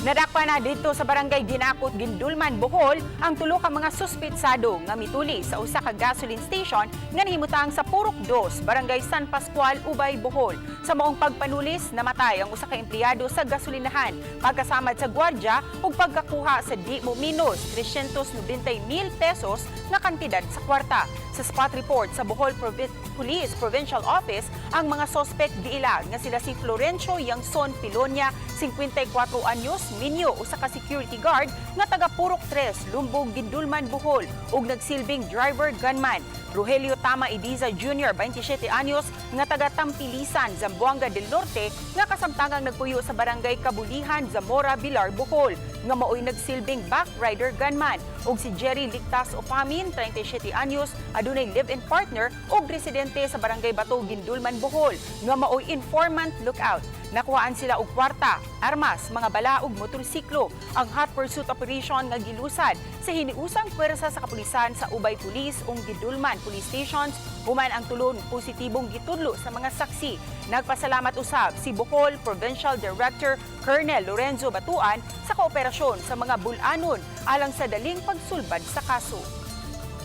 Nadakpan na dito sa barangay Ginakot, Gindulman, Bohol ang tulo ka mga suspitsado nga mituli sa usa ka gasoline station nga nahimutang sa Purok 2, barangay San Pascual, Ubay, Bohol. Sa maong pagpanulis, namatay ang usa ka empleyado sa gasolinahan, pagkasamad sa gwardya ug pagkakuha sa di mo minus 390,000 pesos nga kantidad sa kwarta. Sa spot report sa Bohol Police Provincial Office, ang mga sospek giilag nga sila si Florencio Yangson Pilonia, 54 anyos, minyo usa ka security guard nga taga Purok 3, Lumbog, Gindulman, Bohol ug nagsilbing driver gunman. Rogelio Tama Idiza Jr., 27 anyos, nga taga Tampilisan, Zamboanga del Norte, nga kasamtangang nagpuyo sa barangay Kabulihan, Zamora, Bilar, Bohol, nga maoy nagsilbing backrider gunman. Ug si Jerry Lictas Opamin, 37 anyos, adunay live-in partner ug residente sa barangay Bato, Gindulman, Bohol, nga maoy informant lookout. Nakuhaan sila og kwarta, armas, mga bala ug motorsiklo. Ang hot pursuit operation nga gilusad sa hiniusang pwersa sa kapulisan sa Ubay Police ug Gindulman Police Stations, human ang tulon positibong gitudlo sa mga saksi. Nagpasalamat usab si Bohol Provincial Director Colonel Lorenzo Batuan sa kooperasyon sa mga bulanon alang sa daling pagsulbad sa kaso.